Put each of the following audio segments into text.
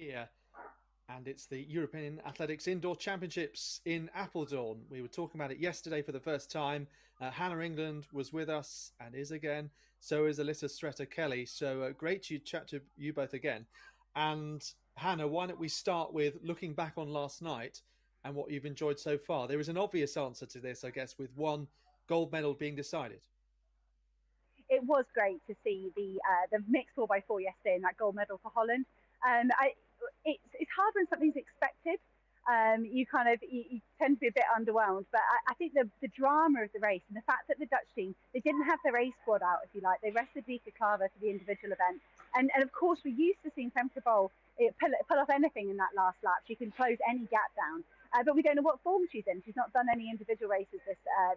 here, and it's the European Athletics Indoor Championships in Apeldoorn. We were talking about it yesterday for the first time. Hannah England was with us and is again. So is Alissa Szreter-Kelly. So great to chat to you both again. And Hannah, why don't we start with looking back on last night and what you've enjoyed so far? There is an obvious answer to this, I guess, with one gold medal being decided. It was great to see the mixed 4x4 yesterday and that gold medal for Holland. It's hard when something's expected. You tend to be a bit underwhelmed, but I think the drama of the race and the fact that the Dutch team, they didn't have their A squad out, if you like. They rested Dika Klaver for the individual event, and of course we're used to seeing Femke Bol pull off anything in that last lap. She can close any gap down. But we don't know what form she's in. She's not done any individual races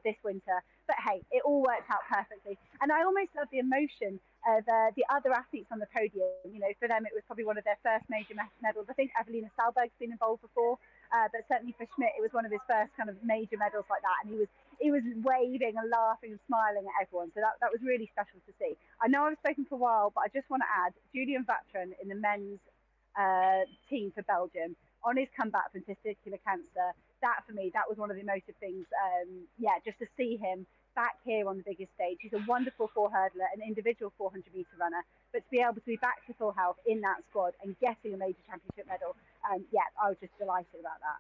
this winter. But hey, it all worked out perfectly. And I almost love the emotion of the other athletes on the podium. You know, for them it was probably one of their first major medals. I think Evelina Salberg's been involved before, but certainly for Schmidt it was one of his first kind of major medals like that. And he was waving and laughing and smiling at everyone. So that was really special to see. I know I've spoken for a while, but I just want to add Julian Vatran in the men's team for Belgium on his comeback from testicular cancer. That for me, that was one of the emotive things. Just to see him back here on the biggest stage. He's a wonderful four hurdler, an individual 400 metre runner, but to be able to be back to full health in that squad and getting a major championship medal, I was just delighted about that.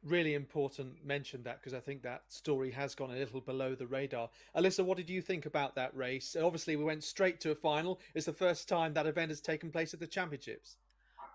Really important mention that, because I think that story has gone a little below the radar. Alissa, what did you think about that race? Obviously, we went straight to a final. It's the first time that event has taken place at the championships.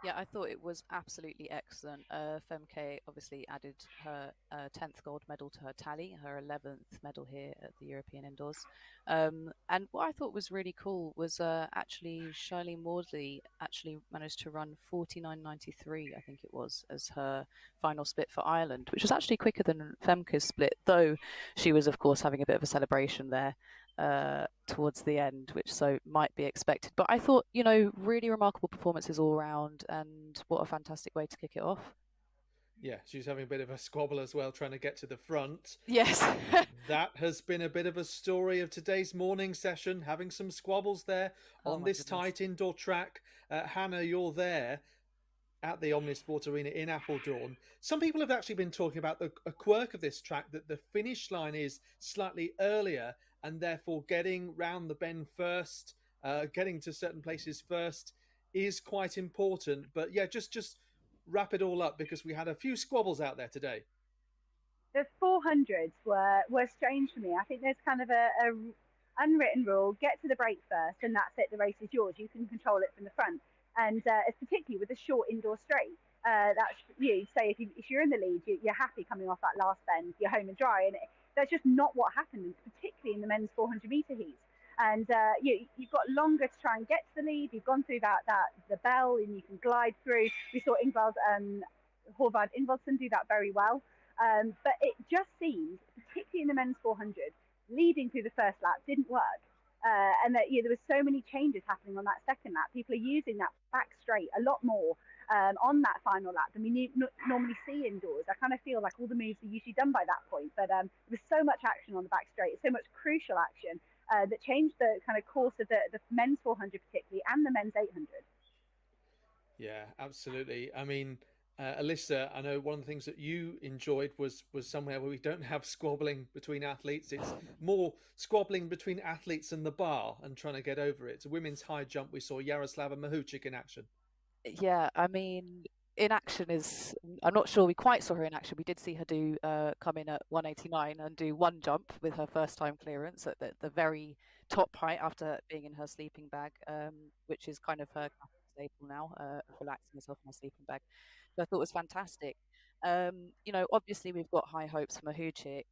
Yeah, I thought it was absolutely excellent. Femke obviously added her 10th gold medal to her tally, her 11th medal here at the European Indoors. And what I thought was really cool was actually Charlene Maudsley actually managed to run 49.93, I think it was, as her final split for Ireland, which was actually quicker than Femke's split, though she was, of course, having a bit of a celebration there towards the end, which so might be expected. But I thought, really remarkable performances all around, and what a fantastic way to kick it off. Yeah, she's having a bit of a squabble as well, trying to get to the front. Yes. That has been a bit of a story of today's morning session, having some squabbles there on this tight indoor track. Hannah, you're there at the Omnisport Arena in Apeldoorn. Some people have actually been talking about a quirk of this track, that the finish line is slightly earlier, and therefore getting round the bend first, getting to certain places first is quite important. But yeah, just wrap it all up, because we had a few squabbles out there today. The 400s were strange for me. I think there's kind of a unwritten rule: get to the break first, and that's it. The race is yours. You can control it from the front. And particularly with a short indoor straight, that's say if you're in the lead, you're happy coming off that last bend, you're home and dry, and that's just not what happened, particularly in the men's 400 metre heats. And you've got longer to try and get to the lead. You've gone through the bell, and you can glide through. We saw Horvath Ingvaldsen do that very well. But it just seemed, particularly in the men's 400, leading through the first lap didn't work. And that there was so many changes happening on that second lap. People are using that back straight a lot more on that final lap than we normally see indoors. I kind of feel like all the moves are usually done by that point, but there was so much action on the back straight, so much crucial action that changed the kind of course of the men's 400 particularly, and the men's 800. Yeah, absolutely. I mean, Alissa, I know one of the things that you enjoyed was somewhere where we don't have squabbling between athletes. It's more squabbling between athletes and the bar and trying to get over it. It's a women's high jump. We saw Yaroslava Mahuchik in action. Yeah, I mean, in action I'm not sure we quite saw her in action. We did see her come in at 189 and do one jump with her first time clearance at the very top height after being in her sleeping bag, which is kind of her staple now, relaxing herself in her sleeping bag. So I thought it was fantastic. Obviously we've got high hopes for Mahuchik.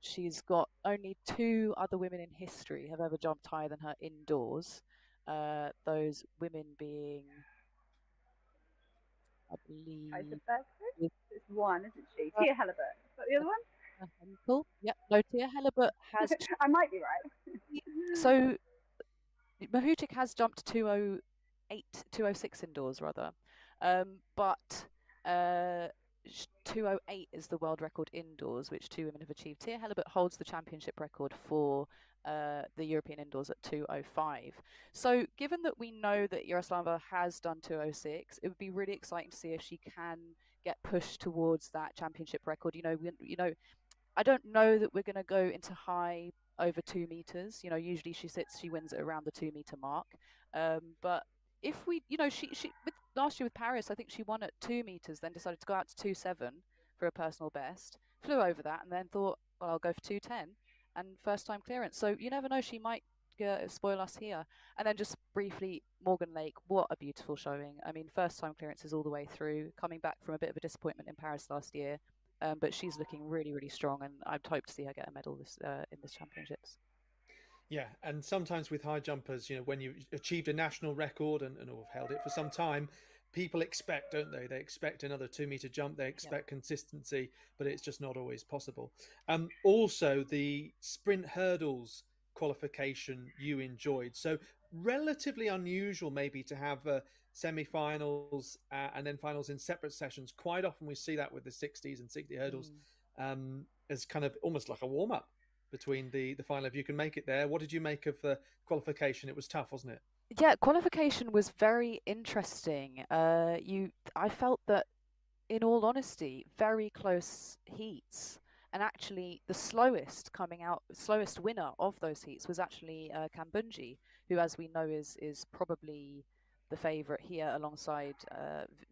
She's got only two other women in history have ever jumped higher than her indoors. Those women being, I believe, it's one, isn't she? Tia Helibert. Is that the other one? Cool. Yep. No, Tia Helibert has. I might be right. So Mahuchik has jumped 206 indoors rather, but 2:08 is the world record indoors, which 2 women have achieved. Tia Hellebuck holds the championship record for the European indoors at 2:05. So given that we know that Yaroslava has done 2:06, it would be really exciting to see if she can get pushed towards that championship record. I don't know that we're going to go into high over 2 meters. Usually she wins at around the 2 meter mark. But if we, she with last year with Paris, I think she won at 2 meters, then decided to go out to 2:07 for a personal best, flew over that, and then thought, well, I'll go for 2:10 and first time clearance. So you never know, she might spoil us here. And then just briefly, Morgan Lake, what a beautiful showing. I mean, first time clearances all the way through, coming back from a bit of a disappointment in Paris last year. But she's looking really, really strong, and I'd hope to see her get a medal in this championships. Yeah, and sometimes with high jumpers, when you achieved a national record and have held it for some time, people expect, don't they? They expect another 2 meter jump. They expect consistency, but it's just not always possible. Also, the sprint hurdles qualification you enjoyed. So relatively unusual maybe to have semi-finals and then finals in separate sessions. Quite often we see that with the 60s and 60 hurdles as kind of almost like a warm-up between the final, if you can make it there. What did you make of the qualification? It was tough, wasn't it? Yeah, qualification was very interesting. I felt that, in all honesty, very close heats. And actually, the slowest winner of those heats was actually Kambunji, who, as we know, is probably the favourite here alongside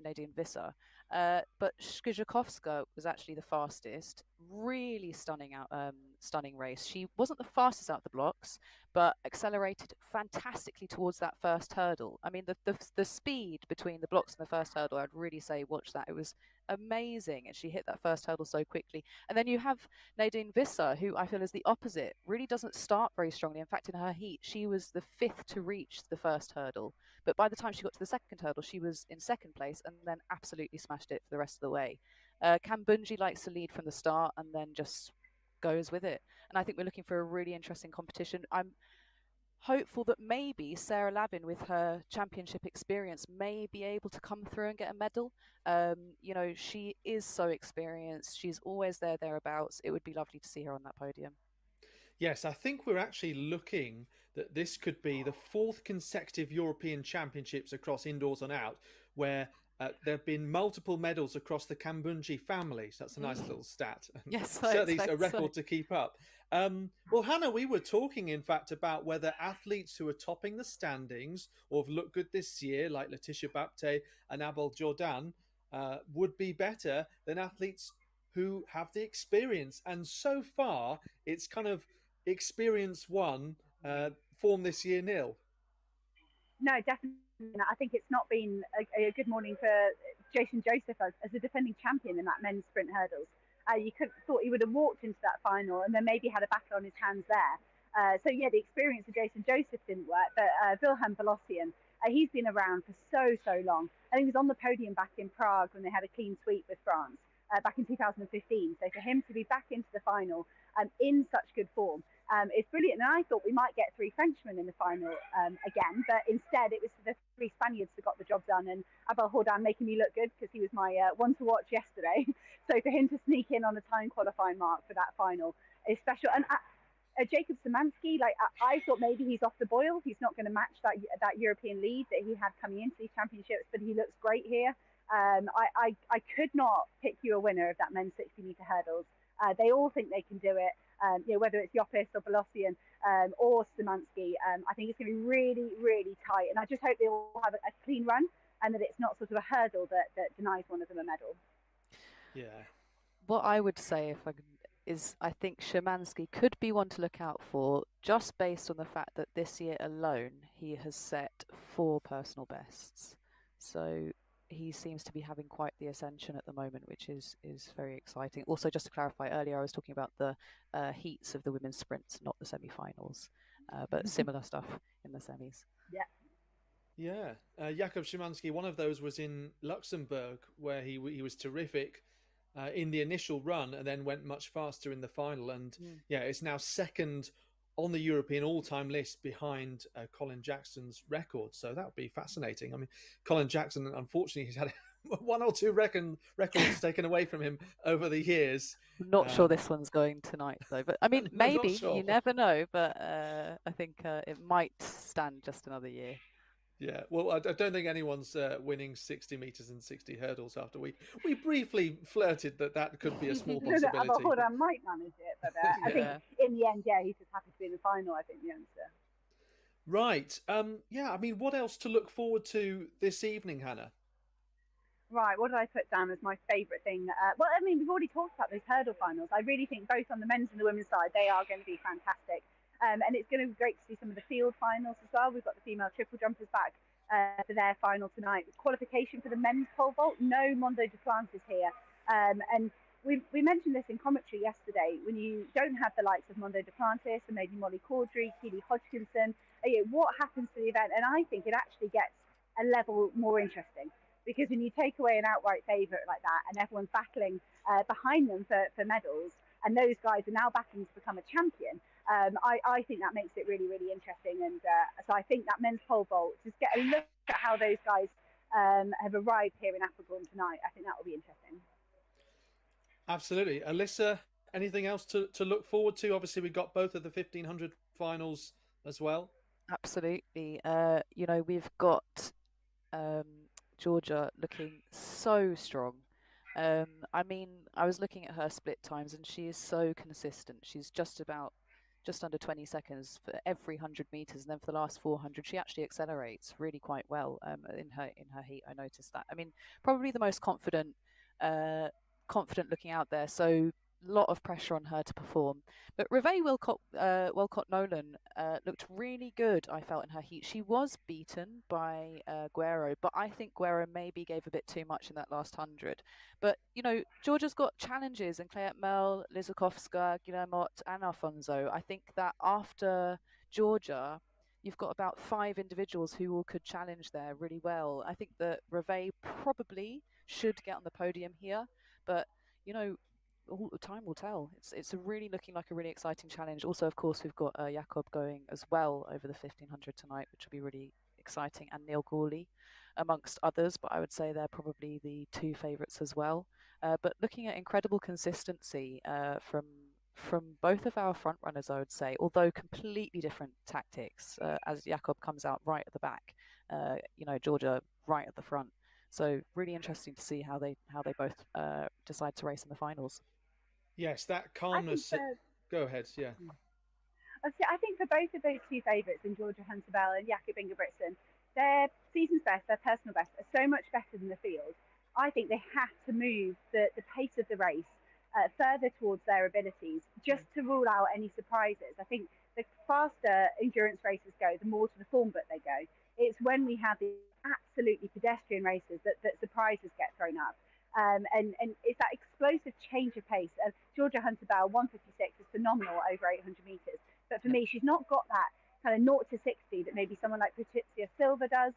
Nadine Visser. But Skrzyakowska was actually the fastest. Really stunning race. She wasn't the fastest out the blocks, but accelerated fantastically towards that first hurdle. I mean, the speed between the blocks and the first hurdle, I'd really say watch that. It was amazing, and she hit that first hurdle so quickly. And then you have Nadine Visser, who I feel is the opposite, really doesn't start very strongly. In fact, in her heat, she was the 5th to reach the first hurdle, but by the time she got to the second hurdle, she was in second place and then absolutely smashed it for the rest of the way. Kambunji likes to lead from the start and then just goes with it, and I think we're looking for a really interesting competition. I'm hopeful that maybe Sarah Lavin, with her championship experience, may be able to come through and get a medal. She is so experienced. She's always thereabouts. It would be lovely to see her on that podium. Yes, I think we're actually looking that this could be the 4th consecutive European Championships across indoors and out, where there have been multiple medals across the Kambunji family. So that's a nice little stat. Yes, certainly a record to keep up. Well, Hannah, we were talking, in fact, about whether athletes who are topping the standings or have looked good this year, like Letitia Bapte and Apeldoorn, would be better than athletes who have the experience. And so far, it's kind of experience won, form this year nil. No, definitely. I think it's not been a good morning for Jason Joseph as a defending champion in that men's sprint hurdles. You thought he would have walked into that final and then maybe had a battle on his hands there. So yeah, the experience of Jason Joseph didn't work, but Wilhelm Balossian, he's been around for so long. I think he was on the podium back in Prague when they had a clean sweep with France back in 2015. So for him to be back into the final in such good form, it's brilliant. And I thought we might get 3 Frenchmen in the final again, but instead it was the 3 Spaniards that got the job done. And Apeldoorn making me look good because he was my one to watch yesterday. So for him to sneak in on a time qualifying mark for that final is special. And Jacob Szymanski, I thought maybe he's off the boil. He's not going to match that European lead that he had coming into these championships, but he looks great here. I could not pick you a winner of that men's 60-meter hurdles. They all think they can do it. Whether it's Joppis or Balossian or Szymanski, I think it's going to be really, really tight. And I just hope they all have a clean run and that it's not sort of a hurdle that denies one of them a medal. Yeah. What I would say, I think Szymanski could be one to look out for, just based on the fact that this year alone he has set 4 personal bests. So he seems to be having quite the ascension at the moment, which is very exciting. Also, just to clarify, earlier I was talking about the heats of the women's sprints, not the semi-finals, but similar stuff in the semis. Yeah. Jakub Szymanski, one of those was in Luxembourg, where he was terrific in the initial run and then went much faster in the final. And it's now second on the European all-time list behind Colin Jackson's record. So that would be fascinating. I mean, Colin Jackson, unfortunately, he's had one or two records taken away from him over the years. I'm not sure this one's going tonight, though. But I mean, maybe. Sure. You never know. But I think it might stand just another year. Yeah, well, I don't think anyone's winning 60 meters and 60 hurdles after we briefly flirted that could be a small possibility. Jordan might manage it, but I think in the end, he's just happy to be in the final, I think, the answer. Right. Yeah, I mean, what else to look forward to this evening, Hannah? Right, what did I put down as my favourite thing? Well, I mean, we've already talked about those hurdle finals. I really think both on the men's and the women's side, they are going to be fantastic. And it's going to be great to see some of the field finals as well. We've got the female triple jumpers back for their final tonight. Qualification for the men's pole vault, no Mondo Duplantis here. And we mentioned this in commentary yesterday. When you don't have the likes of Mondo Duplantis and maybe Molly Caudry, Keely Hodgkinson, what happens to the event? And I think it actually gets a level more interesting. Because when you take away an outright favourite like that and everyone's battling behind them for medals, and those guys are now battling to become a champion, I think that makes it really, really interesting. And so I think that men's pole vault, just get a look at how those guys have arrived here in Apeldoorn tonight. I think that will be interesting. Absolutely. Alissa, anything else to look forward to? Obviously, we've got both of the 1500 finals as well. Absolutely. We've got Georgia looking so strong. I mean, I was looking at her split times and she is so consistent. She's just under 20 seconds for every 100 meters, and then for the last 400 she actually accelerates really quite well in her heat. I noticed that. I mean, probably the most confident looking out there, so a lot of pressure on her to perform. But Reve Walcott-Nolan looked really good, I felt, in her heat. She was beaten by Guerrero, but I think Guerrero maybe gave a bit too much in that last 100. But, Georgia's got challenges in Clayette Mel, Lizakovska, Guillermot and Alfonso. I think that after Georgia, you've got about 5 individuals who all could challenge there really well. I think that Reve probably should get on the podium here, but, all the time will tell. It's really looking like a really exciting challenge. Also, of course, we've got Jakob going as well over the 1500 tonight, which will be really exciting, and Neil Gawley amongst others, but I would say they're probably the 2 favourites as well. But looking at incredible consistency from both of our front runners, I would say, although completely different tactics, as Jakob comes out right at the back, Georgia right at the front. So really interesting to see how they both decide to race in the finals. Yes, that calmness. Go ahead, yeah. I think for both of those 2 favourites, in Georgia Hunter-Bell and Jakob Ingebrigtsen, their season's best, their personal best, are so much better than the field. I think they have to move the pace of the race further towards their abilities, just to rule out any surprises. I think the faster endurance races go, the more to the form book they go. It's when we have the absolutely pedestrian races that surprises get thrown up. And it's that explosive change of pace. Georgia Hunter-Bell, 156 is phenomenal over 800 metres. But for me, she's not got that kind of 0 to 60 that maybe someone like Patrizia Silva does,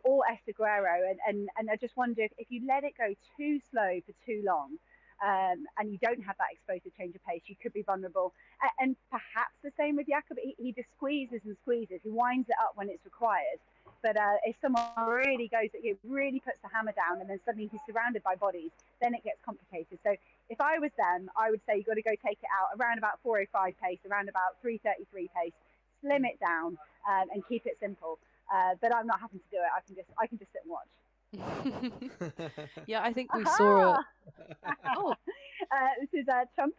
or Esther Guerrero. And I just wonder if you let it go too slow for too long, and you don't have that explosive change of pace, you could be vulnerable. And perhaps the same with Jakob. He just squeezes and squeezes. He winds it up when it's required. But if someone really goes, it really puts the hammer down, and then suddenly he's surrounded by bodies, then it gets complicated. So if I was them, I would say you've got to go take it out around about 4:05 pace, around about 3:33 pace, slim it down, and keep it simple. But I'm not having to do it. I can just sit and watch. Yeah, I think we saw. This is Champ,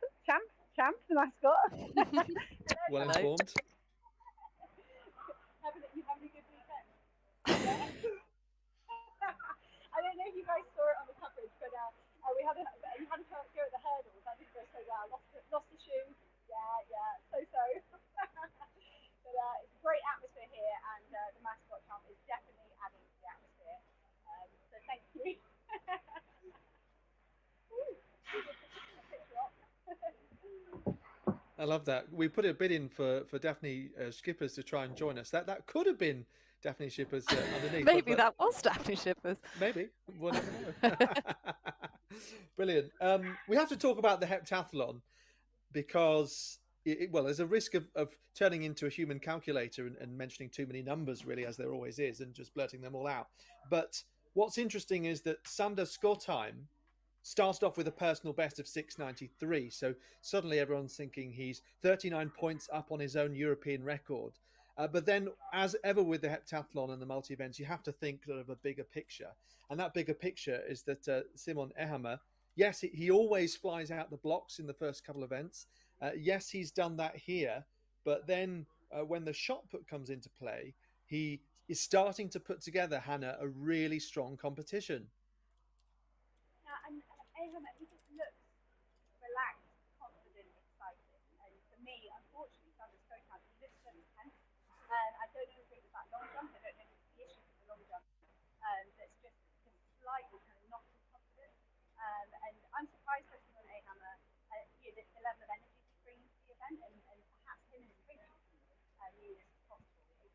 the mascot. Well informed. You having a good weekend? Yeah. I don't know if you guys saw it on the coverage, but you had a chance to go at the hurdles. I didn't go so well. Lost the shoe. Yeah. So. But it's a great atmosphere here, and the mascot Champ is definitely adding to the atmosphere. So thank you. I love that. We put a bid in for Daphne Schippers to try and join us. That could have been Daphne Schippers underneath. Maybe that was Daphne Schippers. Maybe. We'll never know. Brilliant. We have to talk about the heptathlon because, there's a risk of turning into a human calculator and mentioning too many numbers, really, as there always is, and just blurting them all out. But what's interesting is that Sander Schottheim started off with a personal best of 6:93. So suddenly everyone's thinking he's 39 points up on his own European record. But then, as ever with the heptathlon and the multi-events, you have to think of a bigger picture. And that bigger picture is that Simon Ehammer, yes, he always flies out the blocks in the first couple of events. Yes, he's done that here. But then when the shot put comes into play, he is starting to put together, Hannah, a really strong competition. Yeah, and Abraham, he just looks relaxed, confident, excited. And for me, unfortunately, Sandra Stokan, he looks so intense. I don't know if it was that long jump. I don't know if it's the issue with the long jump. That's just slightly kind of not too confident. And I'm surprised that Simon Ahammer, the level of energy he brings to the event, and perhaps him and his coaches knew this was possible.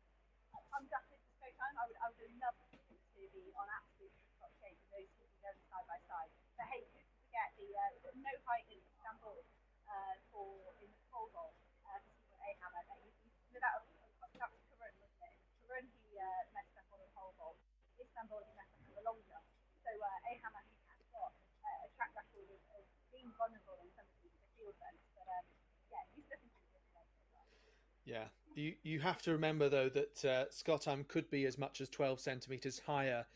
I'm gutted for Stokan. I would have loved him to be on absolute top shape and those two going side by side. But hey, who can forget the no height in Istanbul in the pole vault for Simon Ahammer? Without that was Karun, wasn't it? Karun, he messed up on the pole vault. Istanbul, he messed up on the long jump. So Ahammer, he has got a track record of being vulnerable in some of the field events. But yeah, he's looking pretty good today so far. Yeah, you have to remember though that Schottheim could be as much as 12 centimeters higher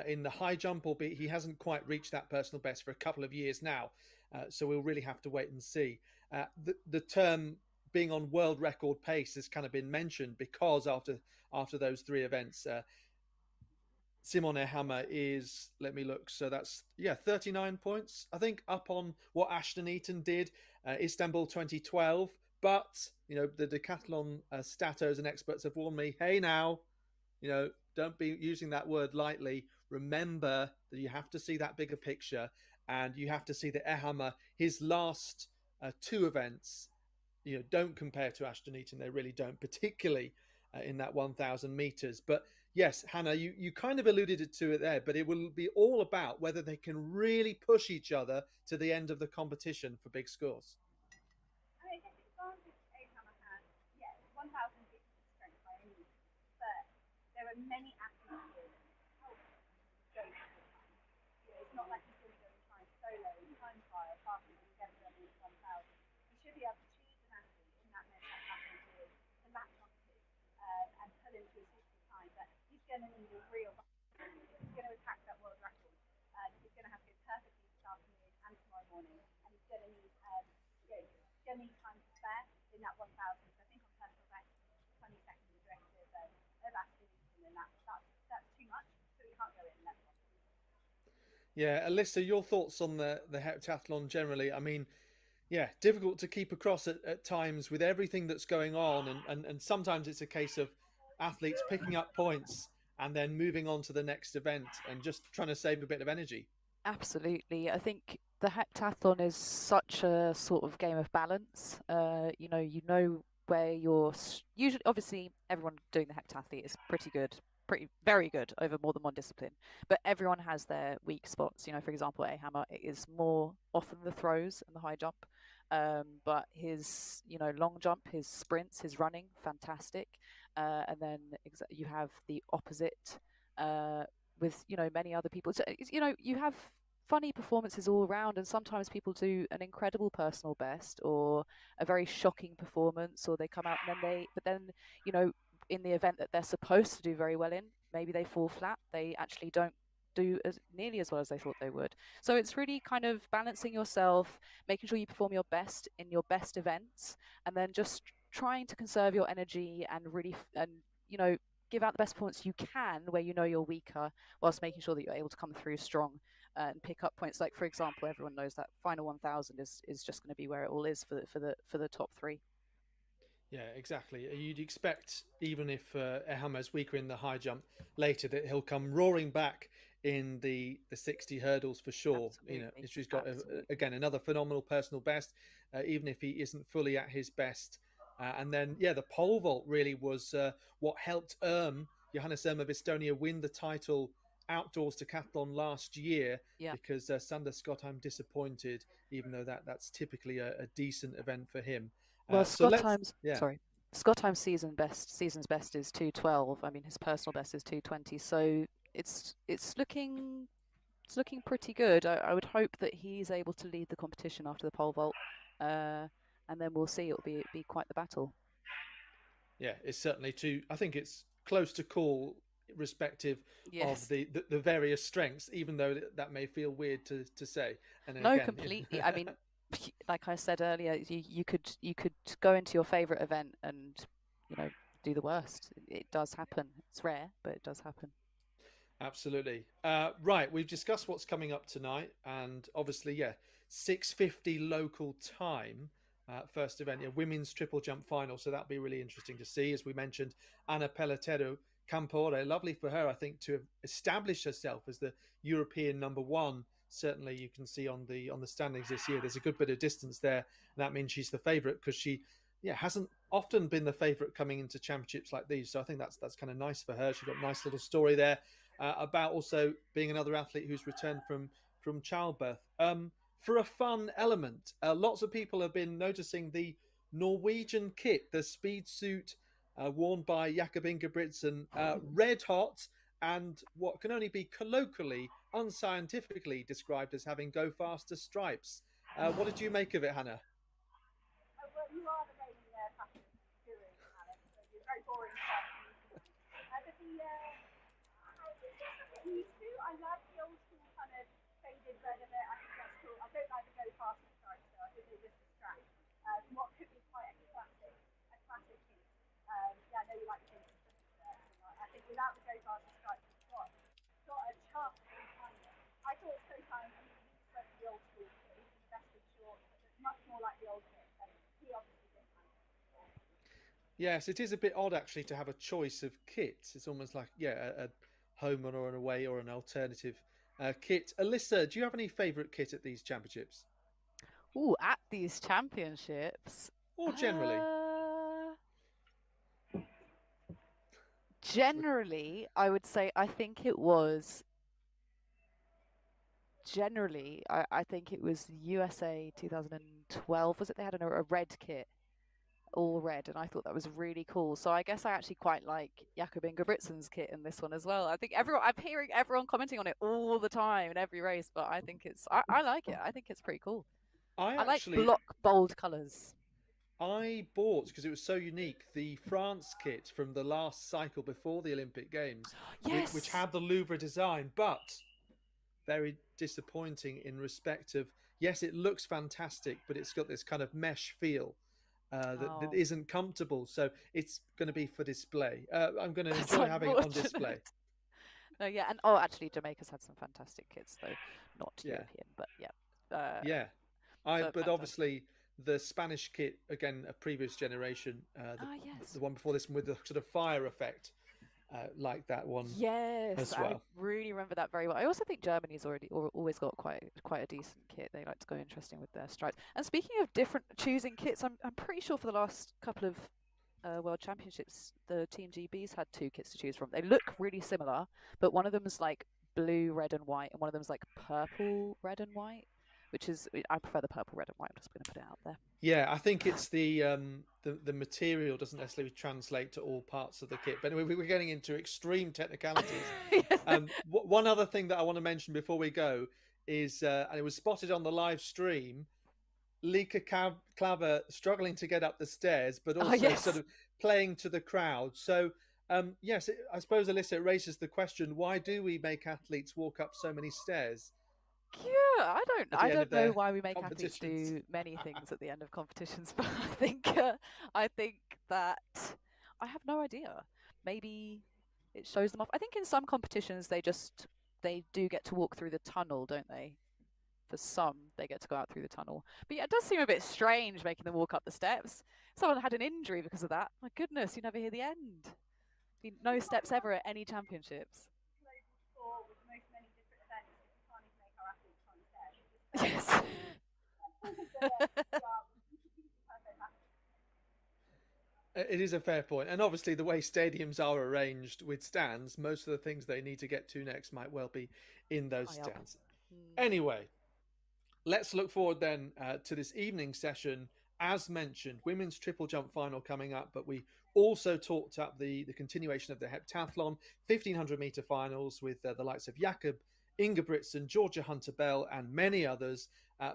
in the high jump, albeit he hasn't quite reached that personal best for a couple of years now. So we'll really have to wait and see. The term being on world record pace has kind of been mentioned because after those three events, Simon Ehammer is, let me look, so that's 39 points, I think, up on what Ashton Eaton did Istanbul 2012. But the decathlon statos and experts have warned me, hey now, don't be using that word lightly. Remember that you have to see that bigger picture, and you have to see that Ehammer, his last two events, don't compare to Ashton Eaton. They really don't, particularly in that 1,000 meters. But yes, Hannah, you kind of alluded to it there, but it will be all about whether they can really push each other to the end of the competition for big scores. I guess the advantage Ahammer has, 1,000 is strength by any means, but there are many athletes here that help go to the time. It's not like he's going to go and try and solo and time trial faster than he's ever done in 1,000. He should be able to choose an athlete in that men's heptathlon field to latch onto and pull him to a suitable time. But he's going to need a real he's going to attack that world record. He's going to have to go perfectly this afternoon and tomorrow morning, and he's going to need going to need time to spare in that 1,000. So I think on personal best, 20 seconds directive of Ashton Eaton, and that's too much, so he can't go in less one. Yeah, Alissa, your thoughts on the heptathlon generally? I mean, difficult to keep across at times with everything that's going on, and sometimes it's a case of athletes picking up points and then moving on to the next event and just trying to save a bit of energy. Absolutely. I think the heptathlon is such a sort of game of balance. You know where you're usually, obviously, everyone doing the heptathlete is pretty good, very good over more than one discipline. But everyone has their weak spots. For example, Ahammer is more often the throws and the high jump. But his, long jump, his sprints, his running, fantastic. And then you have the opposite with many other people. So you have funny performances all around, and sometimes people do an incredible personal best or a very shocking performance, or they come out and then in the event that they're supposed to do very well in, maybe they fall flat. They actually don't do nearly as well as they thought they would. So it's really kind of balancing yourself, making sure you perform your best in your best events, and then just trying to conserve your energy and really give out the best performance you can where you're weaker, whilst making sure that you're able to come through strong and pick up points. Like, for example, everyone knows that final 1,000 is just going to be where it all is for the top three. Yeah, exactly. You'd expect, even if Ehammer's weaker in the high jump later, that he'll come roaring back in the 60 hurdles for sure. Absolutely. He's got again another phenomenal personal best, even if he isn't fully at his best. And then the pole vault really was what helped Johannes Erm of Estonia win the title outdoors decathlon last year, because Sander Schottheim disappointed, even though that's typically a decent event for him. Well, Schottheim's season's best is 2:12. I mean, his personal best is 2:20. So it's looking pretty good. I would hope that he's able to lead the competition after the pole vault, and then we'll see. It'll be quite the battle. Yeah, it's certainly I think it's close to call, respective of Yes. the various strengths, even though that may feel weird to say. And No, again, completely. I mean, like I said earlier, you could go into your favorite event and do the worst. It does happen. It's rare, but it does happen. Absolutely. Right, we've discussed what's coming up tonight, and obviously, yeah, 6:50 local time. First event, yeah, women's triple jump final. So that'll be really interesting to see. As we mentioned, Anna Pelletero Campore, lovely for her, I think, to have established herself as the European number one. Certainly, you can see on the standings this year. There's a good bit of distance there, and that means she's the favourite because she, hasn't often been the favourite coming into championships like these. So I think that's kind of nice for her. She's got a nice little story there. About also being another athlete who's returned from childbirth. For a fun element, lots of people have been noticing the Norwegian kit, the speed suit worn by Jakob Ingebrigtsen, red hot, and what can only be colloquially, unscientifically described as having go faster stripes. What did you make of it, Hannah? Well, you are the main fashion guru, Alex. So you're very boring stuff. But used to. I love the old school kind of faded red of it. I think that's cool. I don't like the go faster stripes, though. I think they just distract from what could be quite a classic piece. Yeah, I know you like the pink shirts. I think without the go faster stripes, it's got a chart behind it. I thought so time went to the old school, but even the best of shorts, but it's much more like the old kit. So he obviously did find it. Yes, it is a bit odd actually to have a choice of kits. It's almost like a home or an away or an alternative kit. Alissa, do you have any favourite kit at these championships? Oh, at these championships? Or generally? Generally, I would say I think it was USA 2012. Was it? They had a red kit, all red, and I thought that was really cool. So I guess I actually quite like Jakob Ingebrigtsen's kit in this one as well. I'm hearing everyone commenting on it all the time in every race, but I think I like it. I think it's pretty cool. I like block bold colours. I bought, because it was so unique, the France kit from the last cycle before the Olympic Games, yes, which had the Louvre design, but very disappointing in respect of, yes, it looks fantastic, but it's got this kind of mesh feel that isn't comfortable. So it's going to be for display. I'm going to enjoy having it on display. No, yeah, and actually, Jamaica's had some fantastic kits, though, not European, but yeah. But obviously the Spanish kit, again, a previous generation, yes, the one before this one with the sort of fire effect. Like that one, yes, as well. I really remember that very well. I also think Germany's always got quite a decent kit. They like to go interesting with their stripes. And speaking of different choosing kits, I'm pretty sure for the last couple of World Championships, the Team GB's had two kits to choose from. They look really similar, but one of them is like blue, red, and white, and one of them is like purple, red, and white. I prefer the purple, red, and white. I'm just going to put it out there. Yeah, I think it's the material doesn't necessarily translate to all parts of the kit. But anyway, we're getting into extreme technicalities. One other thing that I want to mention before we go is, and it was spotted on the live stream, Lika Klaver struggling to get up the stairs, but also sort of playing to the crowd. So, yes, I suppose, Alissa, it raises the question, why do we make athletes walk up so many stairs? Yeah, I don't know why we make athletes do many things at the end of competitions, but I think that I have no idea. Maybe it shows them off. I think in some competitions they do get to walk through the tunnel, don't they? For some, they get to go out through the tunnel. But yeah, it does seem a bit strange making them walk up the steps. Someone had an injury because of that. My goodness, you never hear the end. No steps ever at any championships. Yes. It is a fair point. And obviously the way stadiums are arranged with stands, most of the things they need to get to next might well be in those stands. Anyway, let's look forward then to this evening session as mentioned, women's triple jump final coming up, but we also talked up the continuation of the heptathlon, 1500 meter finals with the likes of Jakob Ingebrigtsen, Georgia Hunter Bell, and many others.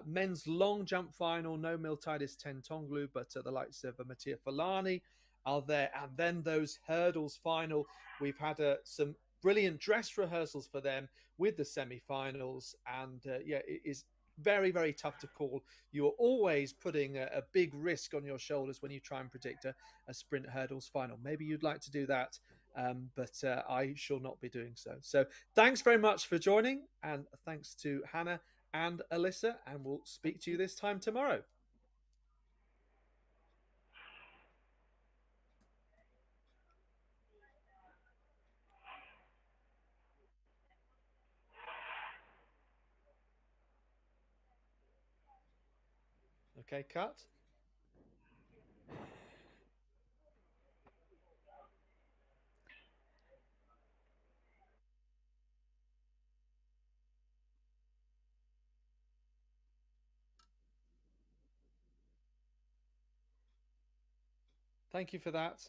Men's long jump final, no Miltiades Tentonglu, but the likes of Mattia Falani are there. And then those hurdles final, we've had some brilliant dress rehearsals for them with the semi-finals, and it is very, very tough to call. You're always putting a big risk on your shoulders when you try and predict a sprint hurdles final. Maybe you'd like to do that, but I shall not be doing so. So thanks very much for joining, and thanks to Hannah and Alissa, and we'll speak to you this time tomorrow. Okay, cut. Thank you for that.